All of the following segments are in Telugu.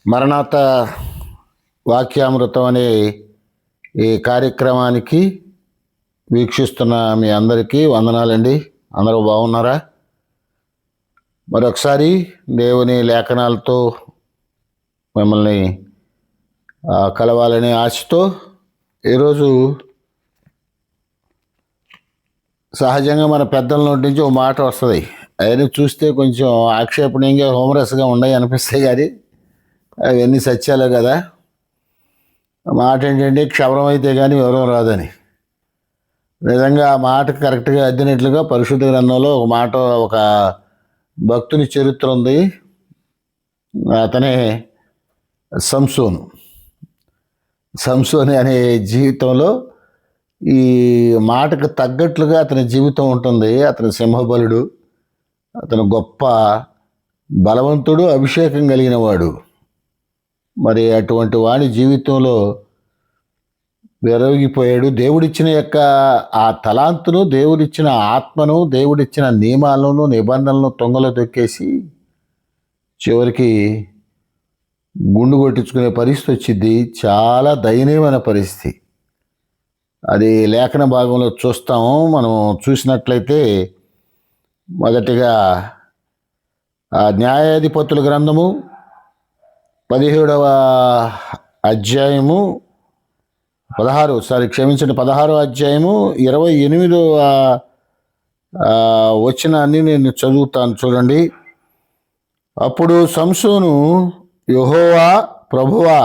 మరణాత వాక్యామృతం అనే ఈ కార్యక్రమానికి వీక్షిస్తున్న మీ అందరికీ వందనాలండి. అందరూ బాగున్నారా? మరొకసారి దేవుని లేఖనాలతో మిమ్మల్ని కలవాలనే ఆశతో ఈరోజు సహజంగా మన పెద్దల నోటి నుంచి ఒక మాట వస్తుంది. అవన్నీ చూస్తే కొంచెం ఆక్షేపణీయంగా హోమరస్గా ఉన్నాయి అనిపిస్తాయి, కానీ అవన్నీ సత్యాలే కదా. మాట ఏంటంటే క్షవరం అయితే కానీ వివరం రాదని. నిజంగా ఆ మాట కరెక్ట్గా అద్దినట్లుగా పరిశుద్ధ గ్రంథంలో ఒక మాట, ఒక భక్తుని చరిత్ర ఉంది. అతనే సంసోను అనే జీవితంలో ఈ మాటకు తగ్గట్లుగా అతని జీవితం ఉంటుంది. అతని సింహబలుడు, అతను గొప్ప బలవంతుడు, అభిషేకం కలిగిన వాడు. మరి అటువంటి వాడి జీవితంలో విరవిగిపోయాడు. దేవుడిచ్చిన యొక్క ఆ తలాంతును, దేవుడిచ్చిన ఆత్మను, దేవుడిచ్చిన నియమాలను, నిబంధనలను తొంగలో తొక్కేసి చివరికి గుండు కొట్టించుకునే పరిస్థితి వచ్చింది. చాలా దయనీయమైన పరిస్థితి. అది లేఖన భాగంలో చూస్తాము. మనం చూసినట్లయితే మొదటిగా న్యాయాధిపతుల గ్రంథము 17వ అధ్యాయము 16వ అధ్యాయము 28వ వచనాన్ని నేను చదువుతాను, చూడండి. అప్పుడు సంసోను, యెహోవా ప్రభువా,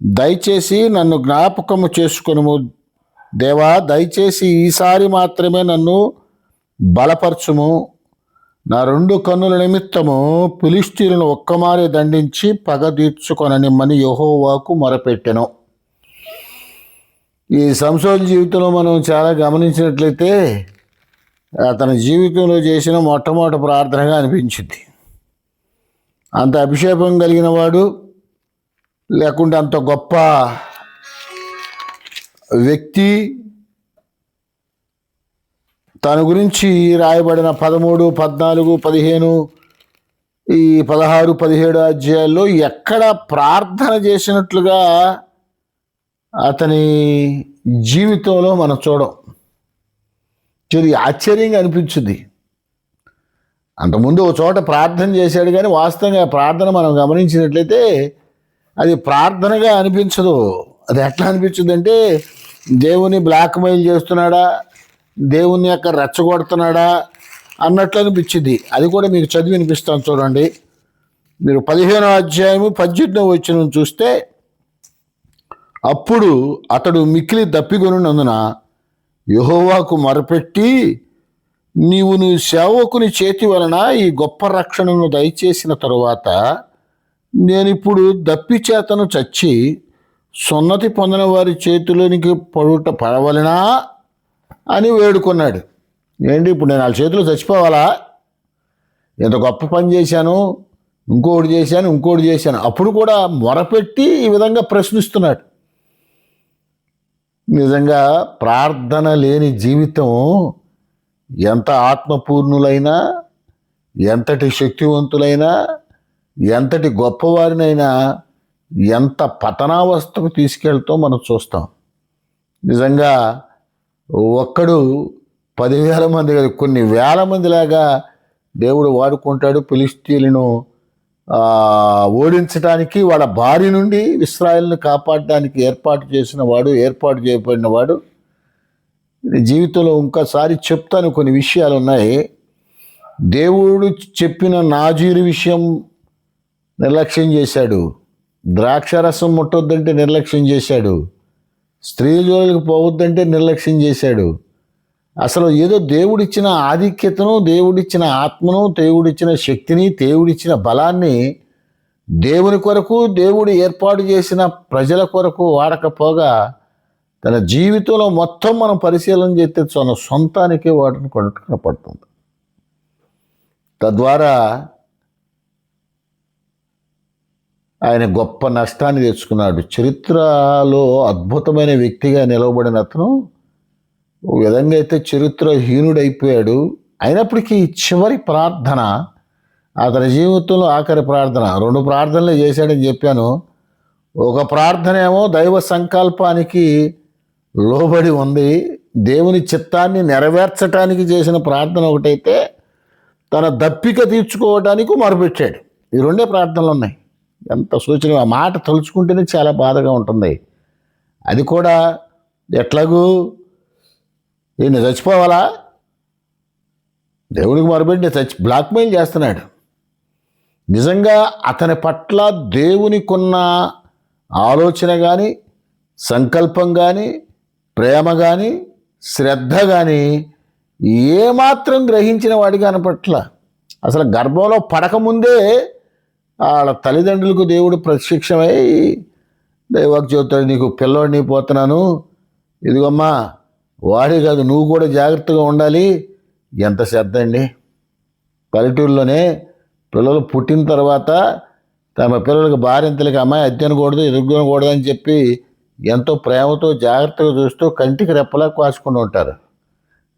దయచేసి నన్ను జ్ఞాపకము చేసుకొనుము దేవా, దయచేసి ఈసారి మాత్రమే నన్ను బలపరచుము. నా 2 కన్నుల నిమిత్తము ఫిలిష్తీయులను ఒక్కమారే దండించి పగ తీర్చుకొననిమ్మని యెహోవాకు మొరపెట్టెను. ఈ సంసోను జీవితంలో మనం చాలా గమనించినట్లయితే అతని జీవితంలో చేసిన మొట్టమొదటి ప్రార్థనగా అనిపించింది. అంత అభిషేకం కలిగిన వాడు, లేకుంటే అంత గొప్ప వ్యక్తి, తన గురించి రాయబడిన 13, 14, 15, ఈ 16, 17 అధ్యాయాల్లో ఎక్కడ ప్రార్థన చేసినట్లుగా అతని జీవితంలో మనం చూడం. ఆశ్చర్యంగా అనిపించింది. అంతకుముందు ఒక చోట ప్రార్థన చేశాడు, కానీ వాస్తవంగా ప్రార్థన మనం గమనించినట్లయితే అది ప్రార్థనగా అనిపించదు. అది ఎట్లా అనిపించింది అంటే దేవుని బ్లాక్మెయిల్ చేస్తున్నాడా, దేవుని యొక్క రెచ్చగొడుతున్నాడా అన్నట్లు అనిపించింది. అది కూడా మీకు చదివి వినిపిస్తాను, చూడండి. మీరు 15వ అధ్యాయము 18వ వచనం చూస్తే, అప్పుడు అతడు మిక్కిలి దప్పిగొనున్నందున యెహోవాకు మొరపెట్టి, నీవు నీ సేవకుని చేతి వలన ఈ గొప్ప రక్షణను దయచేసిన తరువాత నేనిప్పుడు దప్పి చేతను చచ్చి సున్నతి పొందిన వారి చేతిలోనికి పడవలనా అని వేడుకున్నాడు. ఏంటి, ఇప్పుడు నేను వాళ్ళ చేతిలో చచ్చిపోవాలా? ఎంత గొప్ప పని చేశాను, ఇంకోటి చేశాను. అప్పుడు కూడా మొరపెట్టి ఈ విధంగా ప్రశ్నిస్తున్నాడు. నిజంగా ప్రార్థన లేని జీవితం ఎంత ఆత్మపూర్ణులైనా, ఎంతటి శక్తివంతులైనా, ఎంతటి గొప్పవారినైనా ఎంత పతనావస్థకు తీసుకెళ్తాం మనం చూస్తాం. నిజంగా ఒక్కడు 10,000 మంది కాదు, కొన్ని వేల మందిలాగా దేవుడు వాడుకుంటాడు. ఫిలిష్తీయులను ఓడించడానికి, వాళ్ళ బారి నుండి ఇశ్రాయేలును కాపాడడానికి ఏర్పాటు చేయబడిన వాడు. జీవితంలో ఇంకోసారి చెప్తాను, కొన్ని విషయాలు ఉన్నాయి. దేవుడు చెప్పిన నాజీరు విషయం నిర్లక్ష్యం చేశాడు. ద్రాక్షరసం ముట్టొద్దంటే నిర్లక్ష్యం చేశాడు. స్త్రీ జోలికి పోవద్దంటే నిర్లక్ష్యం చేశాడు. అసలు ఏదో దేవుడిచ్చిన ఆధిక్యతను, దేవుడిచ్చిన ఆత్మను, దేవుడిచ్చిన శక్తిని, దేవుడిచ్చిన బలాన్ని దేవుని కొరకు, దేవుడు ఏర్పాటు చేసిన ప్రజల కొరకు వాడకపోగా తన జీవితంలో మొత్తం మనం పరిశీలన చేస్తే తన సొంతానికే వాటిని కొనుక్కున పడుతుంది. తద్వారా ఆయన గొప్ప నష్టాన్ని తెచ్చుకున్నాడు. చరిత్రలో అద్భుతమైన వ్యక్తిగా నిలవబడిన అతను ఒక విధంగా అయితే చరిత్రహీనుడైపోయాడు. అయినప్పటికీ చివరి ప్రార్థన అతని జీవితంలో ఆఖరి ప్రార్థన 2 ప్రార్థనలు చేశాడని చెప్పాను. ఒక ప్రార్థన ఏమో దైవ సంకల్పానికి లోబడి ఉంది, దేవుని చిత్తాన్ని నెరవేర్చడానికి చేసిన ప్రార్థన ఒకటైతే, తన దప్పిక తీర్చుకోవడానికి మొరపెట్టాడు. ఈ 2 ప్రార్థనలు ఉన్నాయి. ఎంత సూచన! ఆ మాట తలుచుకుంటేనే చాలా బాధగా ఉంటుంది. అది కూడా ఎట్లాగూ ఈయన చచ్చిపోవాలా, దేవుడికి మొరపెట్టి బ్లాక్మెయిల్ చేస్తున్నాడు. నిజంగా అతని పట్ల దేవునికున్న ఆలోచన కానీ, సంకల్పం కానీ, ప్రేమ కానీ, శ్రద్ధ కానీ ఏమాత్రం గ్రహించిన వాడిగా కనపట్ల. అసలు గర్భంలో పడకముందే వాళ్ళ తల్లిదండ్రులకు దేవుడు ప్రత్యక్షమై దైవాకు చెబుతాడు, నీకు పిల్లోడిని పోతున్నాను, ఇదిగమ్మా వాడే కాదు నువ్వు కూడా జాగ్రత్తగా ఉండాలి. ఎంత శ్రద్ధ అండి! పల్లెటూరులోనే పిల్లలు పుట్టిన తర్వాత తమ పిల్లలకు భార్యంతలకి అమ్మాయి అద్దెనకూడదు, ఎదుర్కొనకూడదు అని చెప్పి ఎంతో ప్రేమతో జాగ్రత్తగా చూస్తూ కంటికి రెప్పలా కాసుకుంటూ ఉంటారు.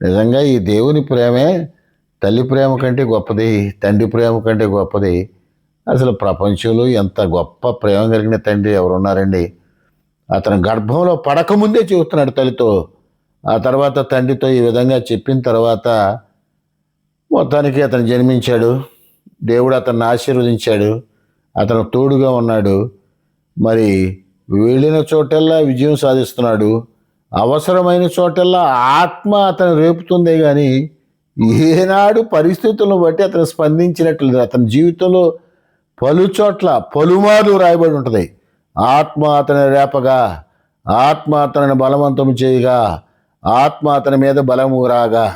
నిజంగా ఈ దేవుని ప్రేమే తల్లి ప్రేమ కంటే గొప్పది, తండ్రి ప్రేమ కంటే గొప్పది. అసలు ప్రపంచంలో ఎంత గొప్ప ప్రేమ కలిగిన తండ్రి ఎవరున్నారండి? అతను గర్భంలో పడకముందే చెబుతున్నాడు తల్లితో, ఆ తర్వాత తండ్రితో ఈ విధంగా చెప్పిన తర్వాత మొత్తానికి అతను జన్మించాడు. దేవుడు అతన్ని ఆశీర్వదించాడు, అతను తోడుగా ఉన్నాడు. మరి వెళ్ళిన చోటల్లా విజయం సాధిస్తున్నాడు. అవసరమైన చోటల్లా ఆత్మ అతను రేపుతుందే కానీ ఏనాడు పరిస్థితులను బట్టి అతను స్పందించినట్లేదు. అతని జీవితంలో పలుచోట్ల పలుమార్లు రాయబడి ఉంటుంది, ఆత్మ అతని రేపగా, ఆత్మ అతనిని బలవంతం చేయగా, ఆత్మ అతని మీద బలము రాగా.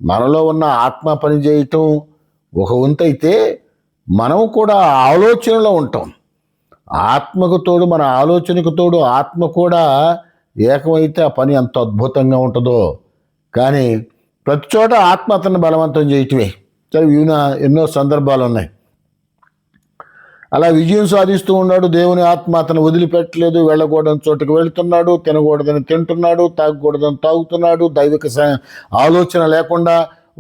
మనలో ఉన్న ఆత్మ పని చేయటం ఒక వంతైతే, మనం కూడా ఆలోచనలో ఉంటాం. ఆత్మకు తోడు మన ఆలోచనకు తోడు ఆత్మ కూడా ఏకమైతే ఆ పని ఎంత అద్భుతంగా ఉంటుందో. కానీ ప్రతి చోట ఆత్మ అతన్ని బలవంతం చేయటమే. సరే, ఎన్నో సందర్భాలు ఉన్నాయి. అలా విజయం సాధిస్తూ ఉన్నాడు. దేవుని ఆత్మ అతను వదిలిపెట్టలేదు. వెళ్ళకూడని చోటుకు వెళుతున్నాడు, తినకూడదని తింటున్నాడు, తాగకూడదని తాగుతున్నాడు, దైవిక ఆలోచన లేకుండా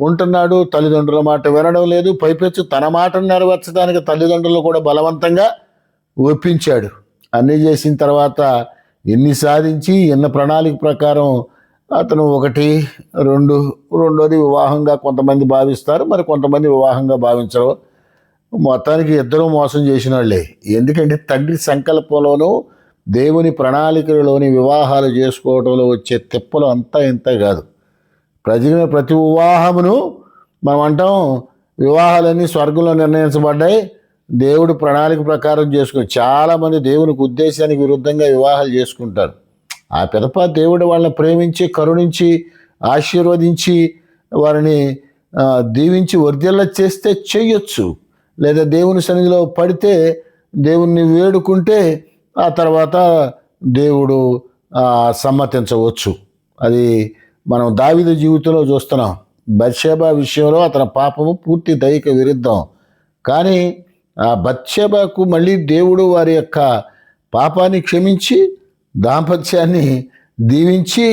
ఉంటున్నాడు, తల్లిదండ్రుల మాట వినడం లేదు. పైపెచ్చు తన మాటను నెరవేర్చడానికి తల్లిదండ్రులు కూడా బలవంతంగా ఒప్పించాడు. అన్నీ చేసిన తర్వాత ఎన్ని సాధించి ఎన్న ప్రణాళిక ప్రకారం అతను 1, 2 రెండోది వివాహంగా కొంతమంది భావిస్తారు, మరి కొంతమంది వివాహంగా భావించరు. మొత్తానికి ఇద్దరూ మోసం చేసిన వాళ్ళే. ఎందుకంటే తండ్రి సంకల్పంలోనూ దేవుని ప్రణాళికలోని వివాహాలు చేసుకోవడంలో వచ్చే తిప్పలు అంతా ఇంత కాదు. ప్రతి వివాహమును మనం అంటాం, వివాహాలన్నీ స్వర్గంలో నిర్ణయించబడ్డాయి, దేవుడు ప్రణాళిక ప్రకారం చేసుకుని. చాలామంది దేవునికి ఉద్దేశానికి విరుద్ధంగా వివాహాలు చేసుకుంటారు. ఆ పిదప దేవుడు వాళ్ళని ప్రేమించి, కరుణించి, ఆశీర్వదించి, వారిని దీవించి వర్ధిల్ల చేస్తే చెయ్యొచ్చు. లేదా దేవుని సన్నిధిలో పడితే, దేవుణ్ణి వేడుకుంటే ఆ తర్వాత దేవుడు సమ్మతించవచ్చు. అది మనం దావీదు జీవితంలో చూస్తున్నాం. బత్షెబ విషయంలో అతని పాపము పూర్తి దైహిక విరుద్ధం. కానీ ఆ బత్షెబకు మళ్ళీ దేవుడు వారి యొక్క పాపాన్ని క్షమించి, దాంపత్యాన్ని దీవించి,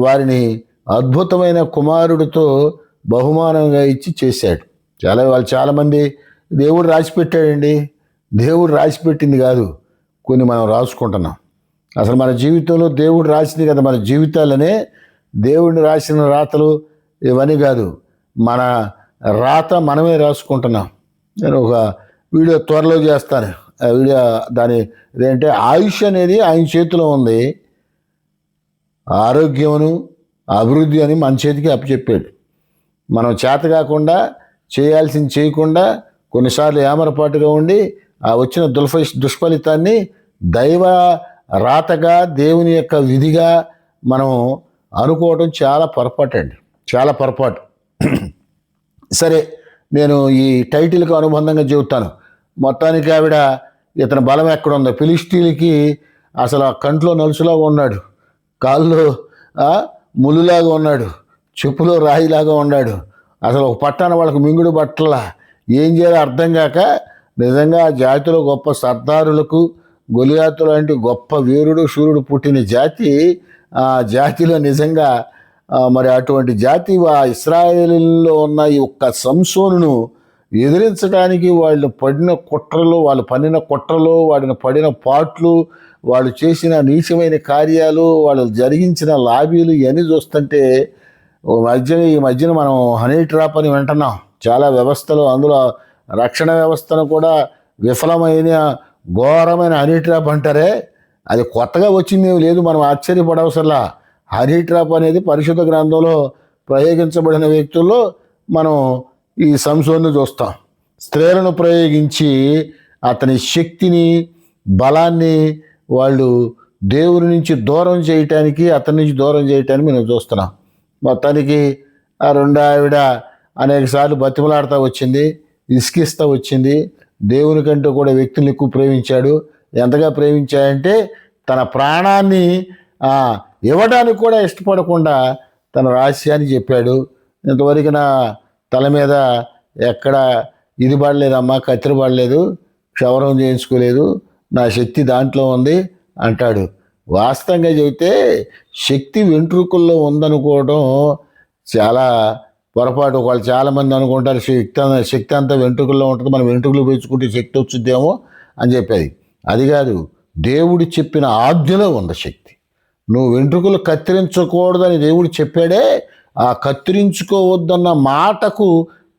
వారిని అద్భుతమైన కుమారుడితో బహుమానంగా ఇచ్చి చేశాడు. చాలామంది దేవుడు రాసిపెట్టాడండి. దేవుడు రాసిపెట్టింది కాదు, కొన్ని మనం రాసుకుంటున్నాం. అసలు మన జీవితంలో దేవుడు రాసింది కదా, మన జీవితాలనే దేవుడిని రాసిన రాతలు ఇవన్నీ కాదు, మన రాత మనమే రాసుకుంటున్నాం. నేను ఒక వీడియో త్వరలో చేస్తాను. ఆ వీడియో ఇదేంటే ఆయుష్ అనేది ఆయన చేతిలో ఉంది, ఆరోగ్యమును అభివృద్ధి అని మన చేతికి అప్పచెప్పాడు. మనం చేత కాకుండా చేయాల్సింది చేయకుండా కొన్నిసార్లు ఏమరపాటుగా ఉండి ఆ వచ్చిన దుష్ఫలితాన్ని దైవ రాతగా, దేవుని యొక్క విధిగా మనం అనుకోవడం చాలా పొరపాటు అండి, చాలా పొరపాటు. సరే, నేను ఈ టైటిల్కి అనుబంధంగా చెబుతాను. మొత్తానికి ఆవిడ ఇతని బలం ఎక్కడుందో, ఫిలిష్తీన్లకి అసలు ఆ కంట్లో నలుసులాగా ఉన్నాడు, కాళ్ళు ముళ్ళులాగా ఉన్నాడు, చెప్పులో రాయిలాగా ఉన్నాడు. అసలు ఒక పట్టాన వాళ్ళకు మింగుడు బట్టల ఏం చేయాలో అర్థం కాక, నిజంగా ఆ జాతిలో గొప్ప సర్దారులకు, గొలియాతు లాంటి గొప్ప వీరుడు శూరుడు పుట్టిన జాతి, ఆ జాతిలో నిజంగా మరి అటువంటి జాతి ఇస్రాయేలులో ఉన్న ఈ ఒక్క సంసోనును ఎదిరించడానికి వాళ్ళు పడిన కుట్రలు, వాళ్ళు పన్నిన కుట్రలు, వాడిని పడిన పాట్లు, వాళ్ళు చేసిన నీచమైన కార్యాలు, వాళ్ళు జరిగించిన లాబీలు ఇవన్నీ చూస్తుంటే ఈ మధ్యన మనం హనీ ట్రాప్ అని వింటున్నాం. చాలా వ్యవస్థలు, అందులో రక్షణ వ్యవస్థను కూడా విఫలమైన ఘోరమైన హనీ ట్రాప్ అంటారే, అది కొత్తగా వచ్చింది లేదు, మనం ఆశ్చర్యపడవసరలా. హనీ ట్రాప్ అనేది పరిశుద్ధ గ్రంథంలో ప్రయోగించబడిన వ్యక్తుల్లో మనం ఈ సంసోన్ను చూస్తాం. స్త్రీలను ప్రయోగించి అతని శక్తిని, బలాన్ని వాళ్ళు దేవుని నుంచి దూరం చేయటానికి, అతని నుంచి దూరం చేయటానికి మనం చూస్తున్నాం. మొత్తానికి ఆ రెండో ఆవిడ అనేక సార్లు బతిమలాడుతూ వచ్చింది, ఇసుకిస్తూ వచ్చింది. దేవుని కంటే కూడా వ్యక్తులను ఎక్కువ ప్రేమించాడు. ఎంతగా ప్రేమించాడంటే తన ప్రాణాన్ని ఇవ్వడానికి కూడా ఇష్టపడకుండా తన రహస్యాన్ని చెప్పాడు. ఇంతవరకు నా తల మీద ఎక్కడ ఇది పడలేదమ్మా, కత్తిరి పడలేదు, క్షవరం చేయించుకోలేదు, నా శక్తి దాంట్లో ఉంది అంటాడు. వాస్తవంగా చెబితే శక్తి వెంట్రుకల్లో ఉందనుకోవడం చాలా పొరపాటు. వాళ్ళు చాలామంది అనుకుంటారు శక్తి అంతా వెంట్రుకల్లో ఉంటుంది, మనం వెంట్రుకలు పెంచుకుంటే శక్తి వచ్చుద్దేమో అని చెప్పేది. అది కాదు, దేవుడు చెప్పిన ఆజ్ఞలో ఉంది శక్తి. నువ్వు వెంట్రుకలు కత్తిరించకూడదని దేవుడు చెప్పాడే, ఆ కత్తిరించుకోవద్దన్న మాటకు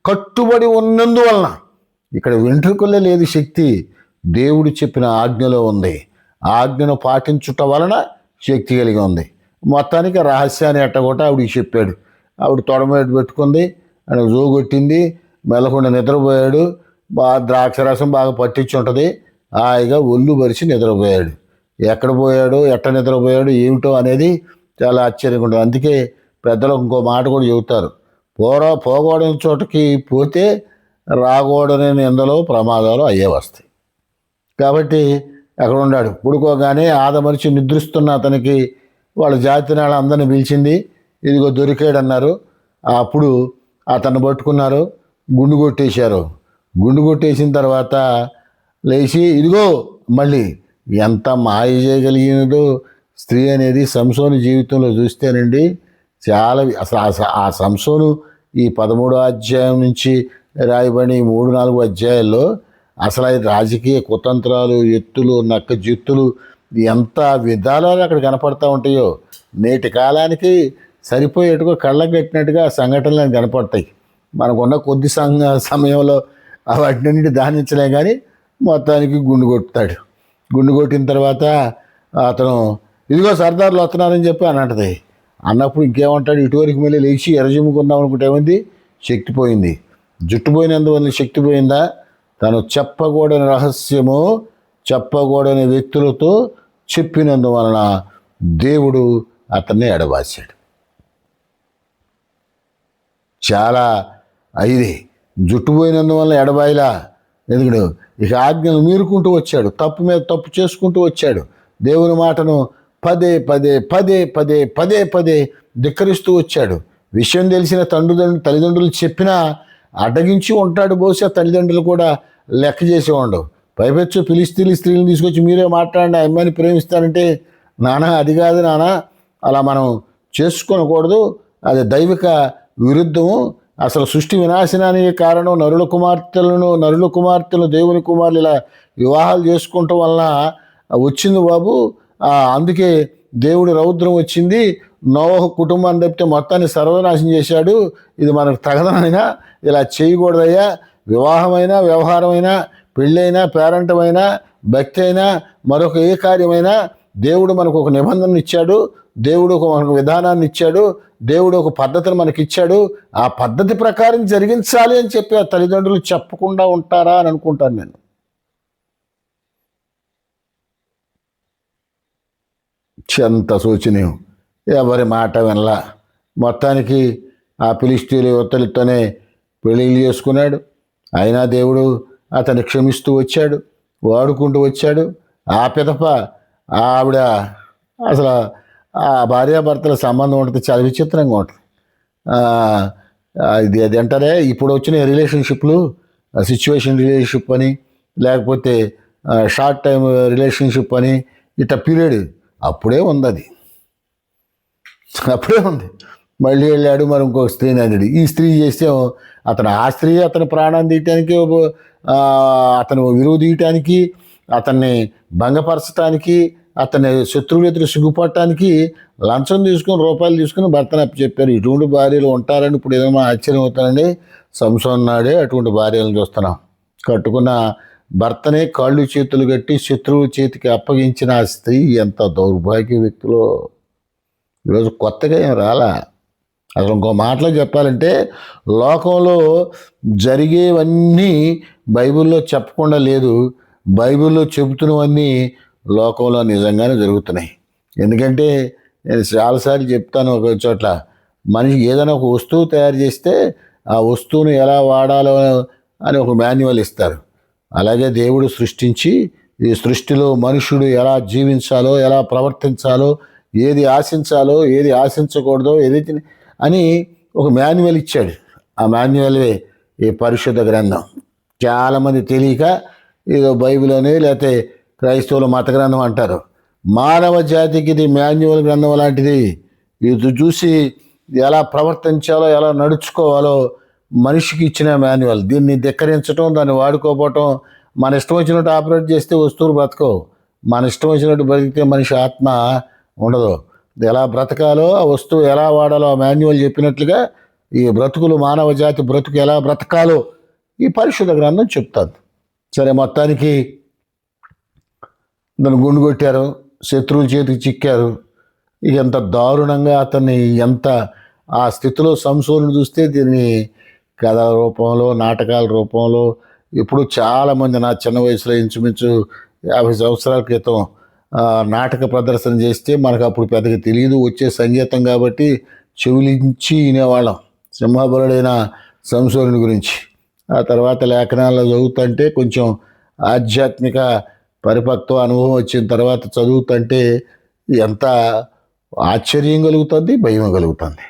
కట్టుబడి ఉన్నందువలన ఇక్కడ వెంట్రుకల్లో లేదు శక్తి, దేవుడు చెప్పిన ఆజ్ఞలో ఉంది. ఆజ్ఞను పాటించుట వలన శక్తి కలిగి ఉంది. మొత్తానికి రహస్యాన్ని ఎట్టగొట్ట ఆవిడికి చెప్పాడు. ఆవిడ తొడమేట పెట్టుకుంది, ఆయన జోగొట్టింది, మెల్లకుండా నిద్రపోయాడు. ద్రాక్షరసం బాగా పట్టించి ఉంటుంది, హాయిగా ఒళ్ళు పరిచి నిద్రపోయాడు. ఎక్కడ పోయాడు, ఎట్ట నిద్రపోయాడు ఏమిటో అనేది చాలా ఆశ్చర్యంగా ఉంటుంది. అందుకే పెద్దలు ఇంకో మాట కూడా చెబుతారు, పోకూడని చోటకి పోతే రాకూడని నిందలో ప్రమాదాలు అయ్యే వస్తాయి. కాబట్టి అక్కడ ఉన్నాడు. పుడుకోగానే ఆదమరిచి నిద్రిస్తున్న అతనికి వాళ్ళ జాతినాళ్ళ అందరిని పిలిచింది. ఇదిగో దొరికాడన్నారు. అప్పుడు అతన్ని పట్టుకున్నారు, గుండు కొట్టేశారు. గుండు కొట్టేసిన తర్వాత లేచి ఇదిగో మళ్ళీ ఎంత మాయ చేయగలిగినదో స్త్రీ అనేది సంసోను జీవితంలో చూస్తేనండి చాలా. అసలు ఆ సంసోను ఈ 13వ అధ్యాయం నుంచి రాయబడి 3-4 అధ్యాయాల్లో అసలు అది రాజకీయ కుతంత్రాలు, ఎత్తులు, నక్క జిత్తులు ఎంత విధాలు అక్కడ కనపడతా ఉంటాయో నేటి కాలానికి సరిపోయేట్టుగా కళ్ళకు కట్టినట్టుగా సంఘటనలు కనపడతాయి. మనకున్న కొద్ది సమయంలో వాటిని దానించలే. కానీ మొత్తానికి గుండు కొట్టుతాడు. గుండు కొట్టిన తర్వాత అతను ఇదిగో సర్దార్లు వస్తున్నారని చెప్పి అని అంటది. అన్నప్పుడు ఇంకేమంటాడు, ఇటువరకు మళ్ళీ లేచి ఎర్రజిమ్ముకుందాం అనుకుంటే ఏమైంది, శక్తి పోయింది. జుట్టు పోయినందువల్ల శక్తి పోయిందా? తను చెప్పకూడని రహస్యము చెప్పకూడని వ్యక్తులతో చెప్పినందువలన దేవుడు అతన్ని ఎడబాసాడు. చాలా ఇది జుట్టు పోయినందువల్ల ఎడబాయిలా. ఎందుకంటే ఇక ఆజ్ఞలు మీరుకుంటూ వచ్చాడు, తప్పు మీద తప్పు చేసుకుంటూ వచ్చాడు. దేవుని మాటను పదే పదే పదే పదే పదే పదే ధిక్కరిస్తూ వచ్చాడు. విషయం తెలిసిన తల్లిదండ్రులు చెప్పినా అడ్డగించి ఉంటాడు. బహుశా తల్లిదండ్రులు కూడా లెక్క చేసి ఉండవు. పైపెచ్చు ఫిలిస్తీన్ల స్త్రీలను తీసుకొచ్చి మీరే మాట్లాడండి, ఆ అమ్మాయిని ప్రేమిస్తానంటే నానా అది కాదు నానా, అలా మనం చేసుకోకూడదు, అది దైవిక విరుద్ధము. అసలు సృష్టి వినాశనానికి కారణం నరుల కుమార్తెలు దేవుని కుమారులు ఇలా వివాహాలు చేసుకోవటం వలన వచ్చింది బాబు. అందుకే దేవుడి రౌద్రం వచ్చింది. నోవహు కుటుంబాన్ని తప్పితే మొత్తాన్ని సర్వనాశనం చేశాడు. ఇది మనకు తగదనైనా ఇలా చేయకూడదయ్యా. వివాహమైనా, వ్యవహారమైనా, పెళ్ళైనా, పేరంటమైనా, భక్తి అయినా, మరొక ఏ కార్యమైనా దేవుడు మనకు ఒక నిబంధనను ఇచ్చాడు. దేవుడు మనకు విధానాన్ని ఇచ్చాడు. దేవుడు ఒక పద్ధతిని మనకి ఇచ్చాడు. ఆ పద్ధతి ప్రకారం జరిగించాలి అని చెప్పి ఆ తల్లిదండ్రులు చెప్పకుండా ఉంటారా అని అనుకుంటాను నేను. ఎంత శోచనీయం. ఎవరి మాట వినలా. మొత్తానికి ఆ ఫిలిష్తీయుల యువతలతోనే పెళ్ళిళ్ళు చేసుకున్నాడు. అయినా దేవుడు అతన్ని క్షమిస్తూ వచ్చాడు, వాడుకుంటూ వచ్చాడు. ఆ పిదప ఆవిడ అసలు ఆ భార్యాభర్తల సంబంధం ఉంటుంది, చాలా విచిత్రంగా ఉంటుంది. అది అంటారే ఇప్పుడు వచ్చిన రిలేషన్షిప్లు, సిచ్యువేషన్ రిలేషన్షిప్ అని, లేకపోతే షార్ట్ టైం రిలేషన్షిప్ అని, ఇట్లా పీరియడ్ అప్పుడే ఉంది. అది అప్పుడే ఉంది. మళ్ళీ వెళ్ళాడు మరి ఇంకొక స్త్రీని అన్నాడు. ఈ స్త్రీ చేస్తే అతను ఆ స్త్రీ అతని ప్రాణాన్ని తీయటానికి, అతను విలువ తీయటానికి, అతన్ని భంగపరచడానికి, అతన్ని శత్రువులు ఎదురు సిగ్గుపడటానికి లంచం తీసుకుని రూపాయలు తీసుకుని భర్తను చెప్పారు. ఇటువంటి భార్యలు ఉంటారని ఇప్పుడు ఏదైనా ఆశ్చర్యం అవుతానండి. సంసోను నాడే అటువంటి భార్యలను చూస్తున్నాం. కట్టుకున్న భర్తనే కాళ్ళు చేతులు కట్టి శత్రువు చేతికి అప్పగించిన ఆ స్త్రీ ఎంత దౌర్భాగ్య వ్యక్తులో. ఈరోజు కొత్తగా ఏం రాలా. అసలు ఇంకో మాటలో చెప్పాలంటే లోకంలో జరిగేవన్నీ బైబిల్లో చెప్పకుండా లేదు, బైబిల్లో చెబుతున్నవన్నీ లోకంలో నిజంగానే జరుగుతున్నాయి. ఎందుకంటే నేను చాలాసార్లు చెప్తాను, ఒక చోట్ల మనిషి ఏదైనా ఒక వస్తువు తయారు చేస్తే ఆ వస్తువును ఎలా వాడాలో అని ఒక మాన్యువల్ ఇస్తారు. అలాగే దేవుడు సృష్టించి ఈ సృష్టిలో మనుషుడు ఎలా జీవించాలో, ఎలా ప్రవర్తించాలో, ఏది ఆశించాలో, ఏది ఆశించకూడదో, ఏది అని ఒక మాన్యువల్ ఇచ్చాడు. ఆ మాన్యువలే ఈ పరిశుద్ధ గ్రంథం. చాలామంది తెలియక ఏదో బైబిల్ అని లేకపోతే క్రైస్తవుల మత గ్రంథం అంటారు. మానవ జాతికి ఇది మాన్యువల్ గ్రంథం లాంటిది. ఇది చూసి ఎలా ప్రవర్తించాలో, ఎలా నడుచుకోవాలో మనిషికి ఇచ్చిన మాన్యువల్. దీన్ని ధిక్కరించడం, దాన్ని వాడుకోపోవటం, మన ఇష్టం వచ్చినట్టు ఆపరేట్ చేస్తే వస్తువులు బ్రతకవు. మన ఇష్టం వచ్చినట్టు బ్రతికితే మనిషి ఆత్మ ఉండదు. ఎలా బ్రతకాలో, ఆ వస్తువు ఎలా వాడాలో ఆ మాన్యువల్ చెప్పినట్లుగా ఈ బ్రతుకులు, మానవ జాతి బ్రతుకు ఎలా బ్రతకాలో ఈ పరిశుద్ధ గ్రంథం చెప్తాను. సరే, మొత్తానికి దాన్ని గుండు కొట్టారు, శత్రువుల చేతికి చిక్కారు. ఎంత దారుణంగా అతన్ని, ఎంత ఆ స్థితిలో సంసోనుని చూస్తే దీన్ని కథల రూపంలో, నాటకాల రూపంలో ఇప్పుడు చాలామంది నా చిన్న వయసులో ఇంచుమించు 50 సంవత్సరాల క్రితం నాటక ప్రదర్శన చేస్తే మనకు అప్పుడు పెద్దగా తెలియదు, వచ్చే సంగీతం కాబట్టి చెవులించి వినేవాళ్ళం సింహబలుడైన సంసోనుని గురించి. ఆ తర్వాత లేఖనాల్లో చదువుతుంటే కొంచెం ఆధ్యాత్మిక పరిపక్వ అనుభవం వచ్చిన తర్వాత చదువుతుంటే ఎంత ఆశ్చర్యం కలుగుతుంది, భయం కలుగుతుంది.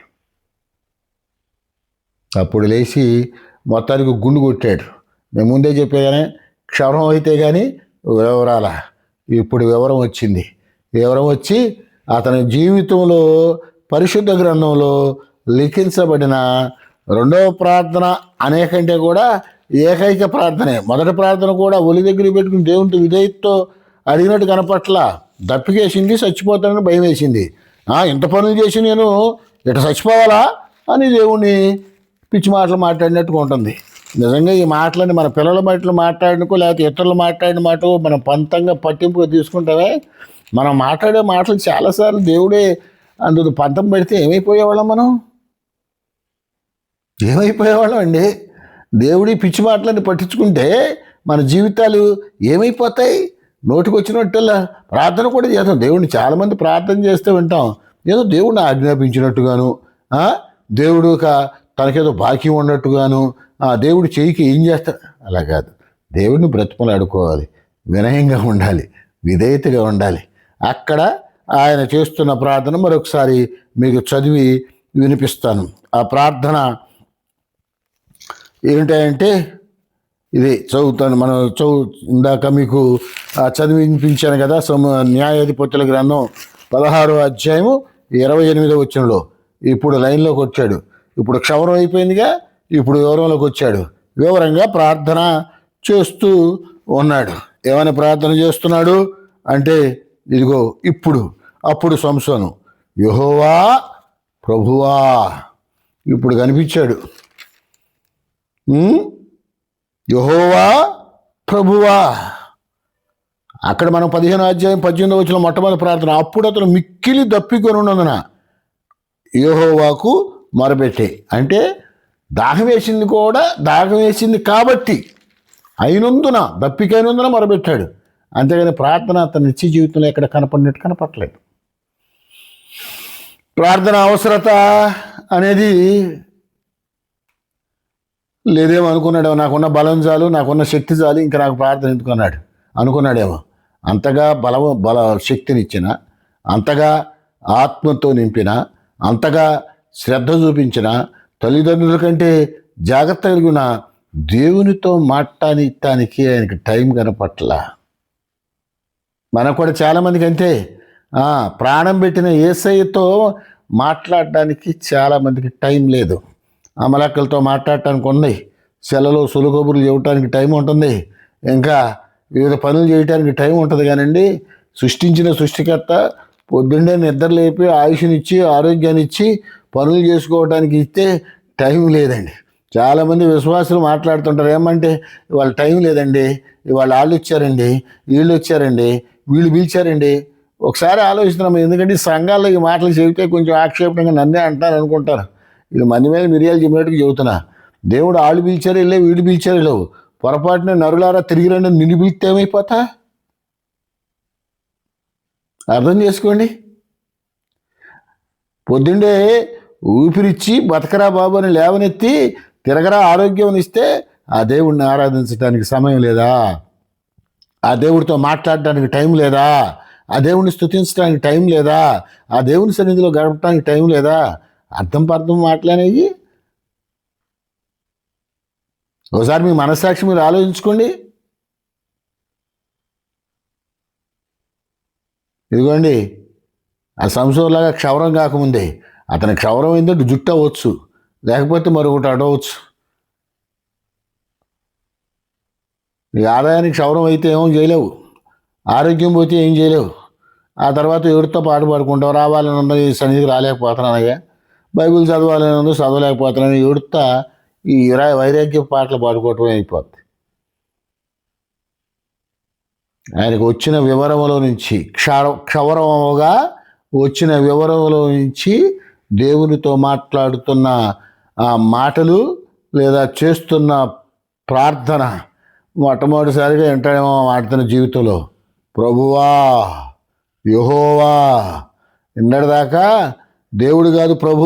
అప్పుడు లేచి మొత్తానికి గుండు కొట్టాడు. నేను ముందే చెప్పేగానే క్షవరం అయితే కానీ వివరాల. ఇప్పుడు వివరం వచ్చింది. వివరం వచ్చి అతని జీవితంలో పరిశుద్ధ గ్రంథంలో లిఖించబడిన రెండవ ప్రార్థన అనేకంటే కూడా ఏకైక ప్రార్థనే. మొదటి ప్రార్థన కూడా ఒలి దగ్గర పెట్టుకుని దేవునితో విధేయతతో అడిగినట్టు కనపట్ల. దప్పికేసింది, చచ్చిపోతానని భయం వేసింది. ఇంత పనులు చేసి నేను ఇట చచ్చిపోవాలా అని దేవుణ్ణి పిచ్చి మాటలు మాట్లాడినట్టుగా ఉంటుంది. నిజంగా ఈ మాటలని మన పిల్లల మాటలు మాట్లాడినకో లేకపోతే ఇతరులు మాట్లాడిన మాట మనం పంతంగా పట్టింపుగా తీసుకుంటామే. మనం మాట్లాడే మాటలు చాలాసార్లు దేవుడే అందుకు పంతం పెడితే ఏమైపోయేవాళ్ళం, మనం ఏమైపోయేవాళ్ళం అండి. దేవుడి పిచ్చి మాటలని పట్టించుకుంటే మన జీవితాలు ఏమైపోతాయి. నోటికి వచ్చినట్టల్లా ప్రార్థన కూడా చేస్తాం. దేవుడిని చాలామంది ప్రార్థన చేస్తే వింటాం, ఏదో దేవుడిని ఆజ్ఞాపించినట్టుగాను, దేవుడు తనకేదో బాకీ ఉన్నట్టుగాను, దేవుడు చేయికి ఏం చేస్తాడు అలా కాదు. దేవుడిని బ్రతిమలాడుకోవాలి, వినయంగా ఉండాలి, విధేయతగా ఉండాలి. అక్కడ ఆయన చేస్తున్న ప్రార్థన మరొకసారి మీకు చదివి వినిపిస్తాను. ఆ ప్రార్థన ఏంటంటే ఇది చదువుతాను. మనం ఇందాక మీకు చదివి వినిపించాను కదా. న్యాయాధిపతుల గ్రంథం 16వ అధ్యాయము 28వ వచనంలో ఇప్పుడు లైన్లోకి వచ్చాడు. ఇప్పుడు క్షవరం అయిపోయిందిగా, ఇప్పుడు వివరంలోకి వచ్చాడు. వివరంగా ప్రార్థన చేస్తూ ఉన్నాడు. ఏమైనా ప్రార్థన చేస్తున్నాడు అంటే ఇదిగో అప్పుడు సంసోను యెహోవా ప్రభువా ఇప్పుడు కనిపించాడు. యెహోవా ప్రభువా. అక్కడ మనం 15వ అధ్యాయం 18వ వచనం మొట్టమొదటి ప్రార్థన. అప్పుడు అతను మిక్కిలి దప్పికొని ఉన్నందున యెహోవాకు మొరపెట్టే, అంటే దాహం వేసింది కాబట్టి అయినందున, దప్పికైనందున మొరపెట్టాడు. అంతేగాని ప్రార్థన అతని నిత్య జీవితంలో ఎక్కడ కనపడినట్టు కనపడలేదు. ప్రార్థన అవసరత అనేది లేదేమో అనుకున్నాడేమో. నాకున్న బలం చాలు, నాకున్న శక్తి చాలు, ఇంకా నాకు ప్రార్థన ఎందుకు అనుకున్నాడేమో. అంతగా శక్తినిచ్చిన, అంతగా ఆత్మతో నింపిన, అంతగా శ్రద్ధ చూపించిన, తల్లిదండ్రుల కంటే జాగ్రత్త కలిగిన దేవునితో మాట్లాడటానికి ఆయనకి టైం కనపట్ల. మనకు కూడా చాలామందికి అంతే. ప్రాణం పెట్టిన యేసయ్యతో మాట్లాడడానికి చాలామందికి టైం లేదు. అమలక్కలతో మాట్లాడటానికి ఉంది, సెలలో సులుకబుర్లు చెప్పడానికి టైం ఉంటుంది, ఇంకా వివిధ పనులు చేయడానికి టైం ఉంటుంది. కానండి సృష్టించిన సృష్టికర్త పొద్దున్నే నిద్ర లేపి ఆయుష్నిచ్చి ఆరోగ్యాన్ని ఇచ్చి పనులు చేసుకోవడానికి ఇస్తే టైం లేదండి. చాలామంది విశ్వాసులు మాట్లాడుతుంటారు, ఏమంటే ఇవాళ టైం లేదండి, ఇవాళ వాళ్ళు వచ్చారండి, వీళ్ళు వచ్చారండి, వీళ్ళు పిలిచారండి. ఒకసారి ఆలోచిస్తున్నాం, ఎందుకంటే సంఘాల్లో ఈ మాటలు చెబితే కొంచెం ఆక్షేపణగా నన్నే అంటారు అనుకుంటారు. ఇది మంది మీద మిరియాలు చెప్పినట్టుగా చెబుతున్నా. దేవుడు వాళ్ళు పిలిచారు వెళ్ళే, వీళ్ళు పిలిచారు వెళ్ళవు. పొరపాటున నరులారా తిరిగి రండి నిన్ను పిలిస్తే ఏమైపోతా? అర్థం చేసుకోండి. పొద్దుండే ఊపిరిచ్చి బతకరా బాబు అని లేవనెత్తి తిరగరా ఆరోగ్యం ఇస్తే ఆ దేవుడిని ఆరాధించడానికి సమయం లేదా? ఆ దేవుడితో మాట్లాడడానికి టైం లేదా? ఆ దేవుడిని స్తుతించడానికి టైం లేదా? ఆ దేవుని సన్నిధిలో గడపడానికి టైం లేదా? అర్థం మాట్లాడేవి. ఒకసారి మీ మనస్సాక్షి మీరు ఆలోచించుకోండి. ఇదిగోండి, ఆ సంసోలాగా క్షవరం కాకముందే అతని క్షవరం ఏంటంటే జుట్టు అవ్వచ్చు, లేకపోతే మరొకటి అడవచ్చు. ఈ ఆదాయానికి క్షవరం అయితే ఏమో చేయలేవు, ఆరోగ్యం పోతే ఏం చేయలేవు. ఆ తర్వాత ఎవరితో పాటు పాడుకుంటావు, రావాలని ఉందో ఈ సన్నిధికి రాలేకపోతున్నానయ్యా, బైబిల్ చదవాలని ఉందో చదవలేకపోతున్నాను, ఎవరితో ఈ వైరాగ్య పాటలు పాడుకోవటమే అయిపోద్ది. ఆయనకు వచ్చిన వివరములో నుంచి క్షవరముగా వచ్చిన వివరములో నుంచి దేవునితో మాట్లాడుతున్న ఆ మాటలు లేదా చేస్తున్న ప్రార్థన మొట్టమొదటిసారిగా వింటాడేమో మాట్లాడుతున్న జీవితంలో, ప్రభువా యెహోవా. నిన్నటిదాకా దేవుడు కాదు ప్రభు,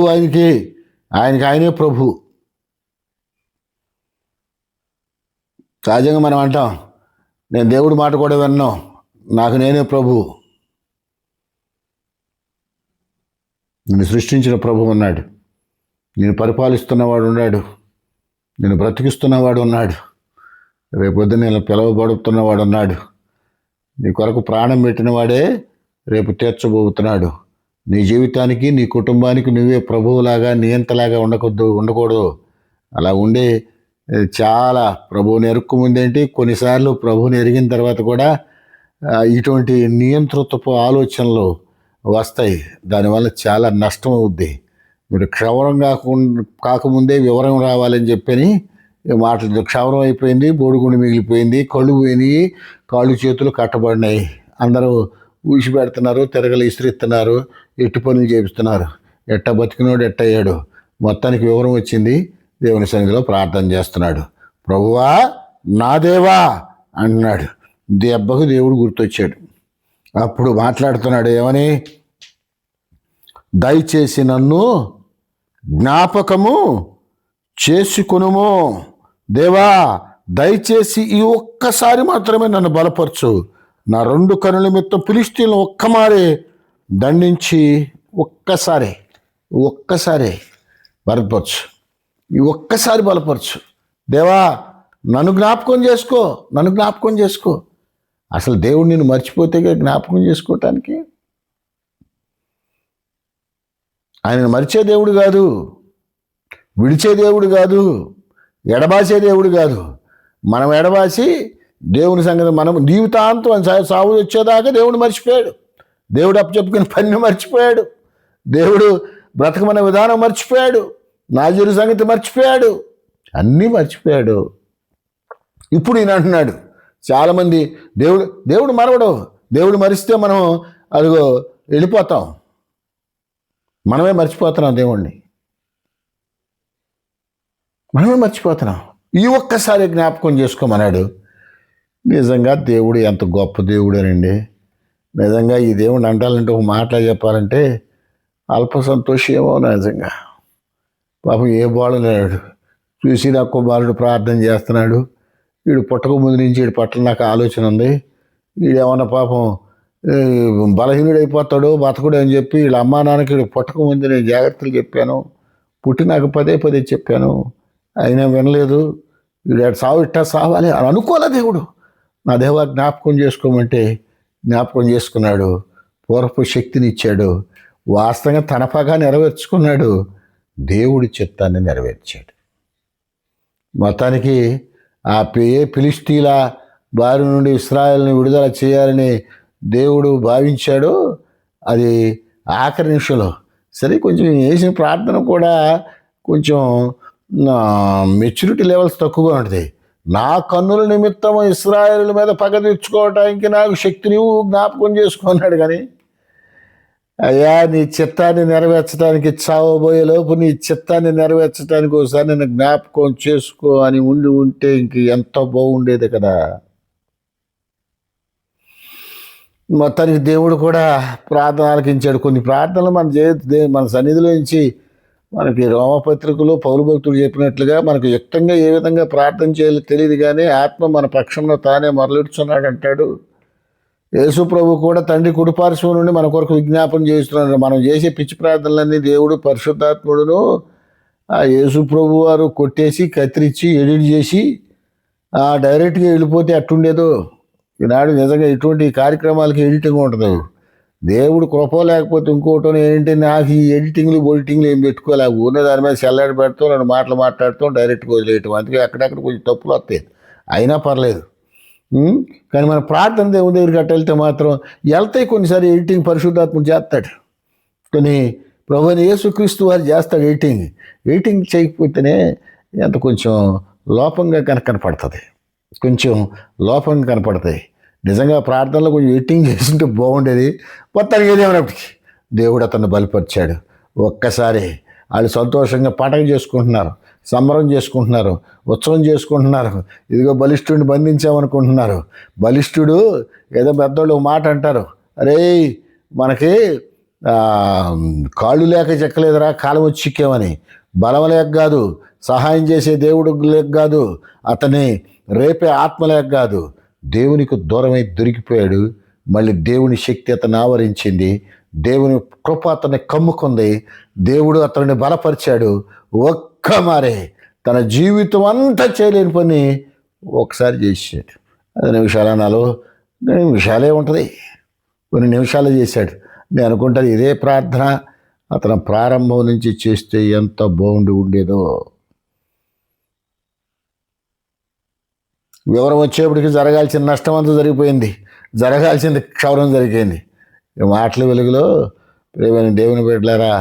ఆయనే ప్రభు. సహజంగా మనం అంటాం, నేను దేవుడి మాట కూడా విన్నాను, నాకు నేనే ప్రభు. నిన్ను సృష్టించిన ప్రభు ఉన్నాడు, నేను పరిపాలిస్తున్నవాడు ఉన్నాడు, నేను బ్రతికిస్తున్నవాడు ఉన్నాడు, రేపొద్దు నేను పిలవబడుతున్నవాడు ఉన్నాడు, నీ కొరకు ప్రాణం పెట్టిన వాడే రేపు తీర్చబోతున్నాడు. నీ జీవితానికి నీ కుటుంబానికి నువ్వే ప్రభువులాగా నియంతలాగా ఉండకూడదు. అలా ఉండే చాలా ప్రభువుని ఎరుక్కుముందేంటి, కొన్నిసార్లు ప్రభువుని ఎరిగిన తర్వాత కూడా ఇటువంటి నియంతృత్వపు ఆలోచనలు వస్తాయి. దానివల్ల చాలా నష్టం అవుద్ది. మీరు క్షవరం కాకముందే వివరం రావాలని చెప్పని మాటలు, క్షవరం అయిపోయింది, బోడిగుండి మిగిలిపోయింది, కళ్ళు పోయినాయి, కాళ్ళు చేతులు కట్టబడినాయి, అందరూ ఊసి పెడుతున్నారు, తిరగలు ఇసురిస్తున్నారు, ఎట్టు పనులు చేపిస్తున్నారు. ఎట్ట బతికినోడు ఎట్టయ్యాడు. మొత్తానికి వివరం వచ్చింది, దేవుని సన్నిధిలో ప్రార్థన చేస్తున్నాడు. ప్రభువా నా దేవా అంటున్నాడు. దెబ్బకు దేవుడు గుర్తొచ్చాడు. అప్పుడు మాట్లాడుతున్నాడు, ఏమని? దయచేసి నన్ను జ్ఞాపకము చేసుకొనుము. దేవా దయచేసి ఈ ఒక్కసారి మాత్రమే నన్ను బలపరచు. నా 2 కనుల నిమిత్తం ఫిలిష్తీయులను ఒక్కమారే దండించి ఒక్కసారి బలపరచు. ఈ ఒక్కసారి బలపరచు దేవా. నన్ను జ్ఞాపకం చేసుకో. అసలు దేవుడు నిన్ను మర్చిపోతే జ్ఞాపకం చేసుకోవటానికి? ఆయన మరిచే దేవుడు కాదు, విడిచే దేవుడు కాదు, ఎడబాసే దేవుడు కాదు. మనం ఎడబాసి దేవుని సంగతి మనం జీవితాంతం సాగు వచ్చేదాకా దేవుడు మర్చిపోయాడు. దేవుడు అప్పచెప్పుకుని పని మర్చిపోయాడు. దేవుడు బ్రతకమనే విధానం మర్చిపోయాడు. నాజీరు సంగతి మర్చిపోయాడు. అన్నీ మర్చిపోయాడు. ఇప్పుడు ఈయన అంటున్నాడు, చాలామంది దేవుడు మరవడు. దేవుడు మరిస్తే మనం అదిగో వెళ్ళిపోతాం. మనమే మర్చిపోతున్నాం దేవుణ్ణి, మనమే మర్చిపోతున్నాం. ఈ ఒక్కసారి జ్ఞాపకం చేసుకోమన్నాడు. నిజంగా దేవుడు ఎంత గొప్ప దేవుడేనండి. నిజంగా ఈ దేవుడిని అంటాలంటే ఒక మాటలో చెప్పాలంటే అల్ప సంతోషేమో. నిజంగా పాపం ఏ బాలుడు చూసి నాకు కుమారుడు ప్రార్థన చేస్తున్నాడు, వీడు పుట్టక ముందు నుంచి వీడి పట్ల నాకు ఆలోచన ఉంది, వీడేమన్నా పాపం బలహీనుడైపోతాడు బతకుడు అని చెప్పి వీళ్ళ అమ్మా నాన్నకి వీడు పుట్టక ముందు నేను జాగ్రత్తలు చెప్పాను, పుట్టినాక పదే చెప్పాను, అయినా వినలేదు. వీడు సావాలి అని అనుకోలే దేవుడు. నా దేవా జ్ఞాపకం చేసుకోమంటే జ్ఞాపకం చేసుకున్నాడు. పూర్వపు శక్తిని ఇచ్చాడు. వాస్తవంగా తన పగ నెరవేర్చుకున్నాడు, దేవుడి చిత్తాన్ని నెరవేర్చాడు. మొత్తానికి ఫిలిష్తీల బారి నుండి ఇశ్రాయేలుని విడుదల చేయాలని దేవుడు భావించాడో అది ఆఖరి నిమిషంలో. సరే, కొంచెం చేసిన ప్రార్థన కూడా కొంచెం మెచ్యూరిటీ లెవెల్స్ తక్కువగా ఉంటుంది. నా కన్నుల నిమిత్తం ఇశ్రాయేలుల మీద పగ తెచ్చుకోవటానికి నాకు శక్తి నీవు జ్ఞాపకం చేసుకున్నాడు. కానీ అయ్యా, నీ చిత్తాన్ని నెరవేర్చడానికి చావబోయే లోపు నీ చిత్తాన్ని నెరవేర్చడానికి ఒకసారి నేను జ్ఞాపకం చేసుకో అని ఉంటే ఇంక ఎంత బాగుండేది కదా. మొత్తానికి దేవుడు కూడా ప్రార్థన ఆలకించాడు. కొన్ని ప్రార్థనలు మన సన్నిధిలో నుంచి మనకి రోమపత్రికలు పౌలు భక్తుడు చెప్పినట్లుగా మనకు యుక్తంగా ఏ విధంగా ప్రార్థన చేయాలో తెలియదు, కానీ ఆత్మ మన పక్షంలో తానే మొరలిడుచున్నాడు అంటాడు. యేసు ప్రభు కూడా తండ్రి కుడిపార్శ్వం నుండి మన కొరకు విజ్ఞాపన చేస్తున్నాడు. మనం చేసే పిచ్చి ప్రార్థనలన్నీ దేవుడు పరిశుద్ధాత్ముడును ఆ యేసు ప్రభు వారు కొట్టేసి కత్తిరించి ఎడిట్ చేసి డైరెక్ట్గా వెళ్ళిపోతే అట్టుండేదో. ఈనాడు నిజంగా ఇటువంటి కార్యక్రమాలకి ఎడిటింగ్ ఉంటుంది. దేవుడు కృప లేకపోతే ఇంకోటో ఏంటి, నాకు ఈ ఎడిటింగ్లు బొడిటింగ్లు ఏం పెట్టుకోలేవు. ఉన్న దాని మీద సెల్లాడి పెడతాం, 2 మాటలు మాట్లాడుతాం, డైరెక్ట్గా వదిలేయటం. అందుకే అక్కడక్కడ కొంచెం తప్పులు వస్తాయి, అయినా పర్లేదు. కానీ మన ప్రార్థన దేవుని దగ్గరికి అట్ట వెళ్తే మాత్రం వెళ్తాయి. కొన్నిసారి ఎడిటింగ్ పరిశుద్ధాత్ముడు చేస్తాడు, కానీ ప్రభువైన యేసుక్రీస్తు వారు చేస్తాడు ఎడిటింగ్ చేయకపోతేనే ఎంత కొంచెం లోపంగా కనపడుతుంది, కొంచెం లోపంగా కనపడతాయి. నిజంగా ప్రార్థనలో కొంచెం ఎడిటింగ్ చేస్తుంటే బాగుండేది. మొత్తానికి ఏదేమైనప్పటికీ దేవుడు అతన్ని బలపరిచాడు. ఒక్కసారి వాళ్ళు సంతోషంగా పండగ చేసుకుంటున్నారు, సంబరం చేసుకుంటున్నారు, ఉత్సవం చేసుకుంటున్నారు. ఇదిగో బలిష్ఠుడిని బంధించామనుకుంటున్నారు. బలిష్ఠుడు ఏదో పెద్దోళ్ళు మాట అంటారు, అరే మనకి కాళ్ళు లేక చెక్కలేదురా, కాలం వచ్చి చిక్కామని. బలం లేక కాదు, సహాయం చేసే దేవుడు లేక కాదు, అతని రేపే ఆత్మ లేక కాదు, దేవునికి దూరమై దొరికిపోయాడు. మళ్ళీ దేవుని శక్తి అతన్ని ఆవరించింది, దేవుని కృప అతన్ని కమ్ముకుంది, దేవుడు అతన్ని బలపరిచాడు. ఒక్క మారే తన జీవితం అంతా చేయలేని పని ఒకసారి చేసాడు. 10 నిమిషాలు అనాలో నిమిషాలే ఉంటుంది, కొన్ని నిమిషాలు చేశాడు. నేను అనుకుంటాను ఇదే ప్రార్థన అతను ప్రారంభం నుంచి చేస్తే ఎంత బాగుండి ఉండేదో. వివరం వచ్చేప్పటికి జరగాల్సిన నష్టం అంతా జరిగిపోయింది, జరగాల్సింది క్షౌరం జరిగింది. ఈ మాటల వెలుగులో ప్రియమైన దేవుని బిడ్డలారా,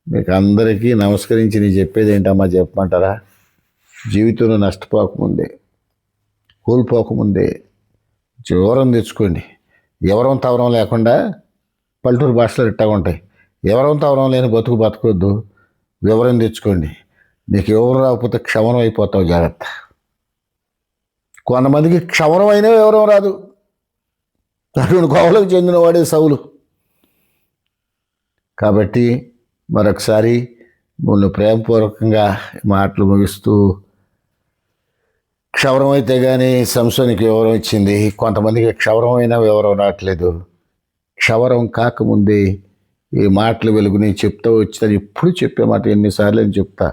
మీకు అందరికీ నమస్కరించి నేను చెప్పేది ఏంటమ్మా చెప్పమంటారా? జీవితంలో నష్టపోకముందే, కోల్పోకముందే వివరం తెచ్చుకోండి. ఎవరం తవరం లేకుండా, పల్లెటూరు భాషలో ఇట్టగా ఉంటాయి, ఎవరం తవరం లేని బతకొద్దు, వివరం తెచ్చుకోండి. నీకు ఎవరు రాకపోతే క్షవరం అయిపోతావు, జాగ్రత్త. కొంతమందికి క్షవరం అయినా వివరం రాదు. అటువంటి కోవలకు చెందినవాడే సౌలు. కాబట్టి మరొకసారి మొన్న ప్రేమపూర్వకంగా మాటలు ముగిస్తూ, క్షవరం అయితే కానీ సంసోనికి వివరం ఇచ్చింది, కొంతమందికి క్షవరం అయినా వివరం రావట్లేదు. క్షవరం కాకముందే ఈ మాటలు వెలుగుని చెప్తూ వచ్చిందని ఎప్పుడు చెప్పే మాట ఎన్నిసార్లు అని చెప్తా.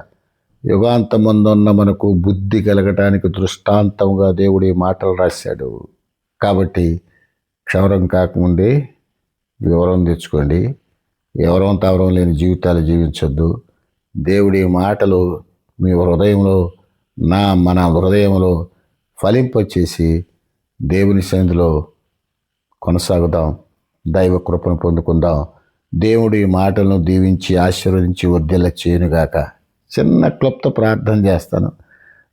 యుగాంతమందున్న మనకు బుద్ధి కలగటానికి దృష్టాంతంగా దేవుడు ఈ మాటలు రాశాడు. కాబట్టి క్షవరం కాకముందే వివరం తెచ్చుకోండి. ఎవరం తావరం లేని జీవితాలు జీవించొద్దు. దేవుడి మాటలు మీ హృదయంలో, మన హృదయంలో ఫలింపచేసి దేవుని సన్నిధిలో కొనసాగుదాం, దైవ కృపను పొందుకుందాం. దేవుడి మాటలను దీవించి ఆశీర్వదించి వర్ధిల్ల చేయనుగాక. చిన్న క్లుప్త ప్రార్థన చేస్తాను.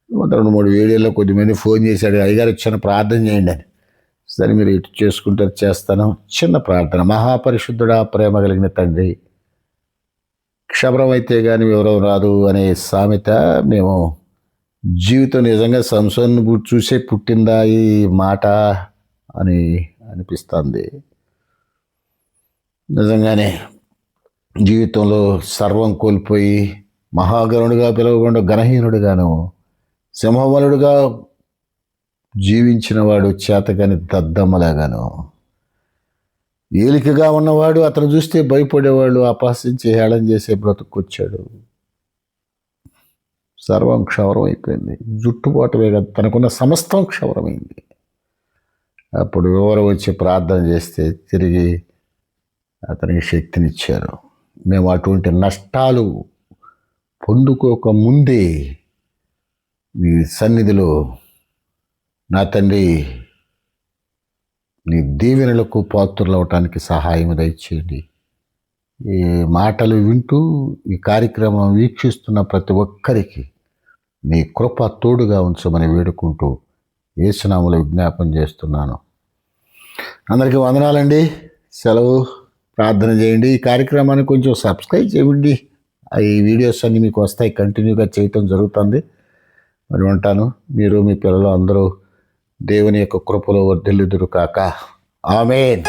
2-3 వీడియోలో కొద్దిమంది ఫోన్ చేశాడు, అయ్యగారు చిన్న ప్రార్థన చేయండి అని. సరే, మీరు ఇటు చేసుకుంటారు, చేస్తాను. చిన్న ప్రార్థన. మహాపరిశుద్ధుడా, ప్రేమ కలిగిన తండ్రి, క్షవరం అయితే కానీ వివరం రాదు అనే సామెత మేము జీవితం నిజంగా సంసోన్ని చూసే పుట్టిందా ఈ మాట అని అనిపిస్తుంది. నిజంగానే జీవితంలో సర్వం కోల్పోయి మహాగణుడిగా పిలవకుండా ఘనహీనుడిగాను, సింహబలుడుగా జీవించిన వాడు చేతగాని దద్దమ్మలాగాను, ఏలికగా ఉన్నవాడు అతను చూస్తే భయపడేవాళ్ళు అపహసించి హేళన చేసే బ్రతుకొచ్చాడు. సర్వం క్షవరం అయిపోయింది. జుట్టుబాటువే కదా, తనకున్న సమస్తం క్షవరమైంది. అప్పుడు వివరం వచ్చి ప్రార్థన చేస్తే తిరిగి అతనికి శక్తినిచ్చారు. మేము అటువంటి నష్టాలు పొందుకోక ముందే నీ సన్నిధిలో నా తండ్రి నీ దీవెనలకు పాత్రలవటానికి సహాయం దయచేయండి. ఈ మాటలు వింటూ ఈ కార్యక్రమం వీక్షిస్తున్న ప్రతి ఒక్కరికి నీ కృప తోడుగా ఉంచమని వేడుకుంటూ యేసునామములో విజ్ఞాపన చేస్తున్నాను. అందరికీ వందనాలండి. సెలవు. ప్రార్థన చేయండి. ఈ కార్యక్రమాన్ని కొంచెం సబ్స్క్రైబ్ చేయండి. ఈ వీడియోస్ అన్నీ మీకు వస్తాయి. కంటిన్యూగా చేయటం జరుగుతుంది. మరి ఉంటాను. మీరు మీ పిల్లలు అందరూ దేవుని యొక్క కృపలో వర్ధిల్లుదురు కాక. ఆమేన్.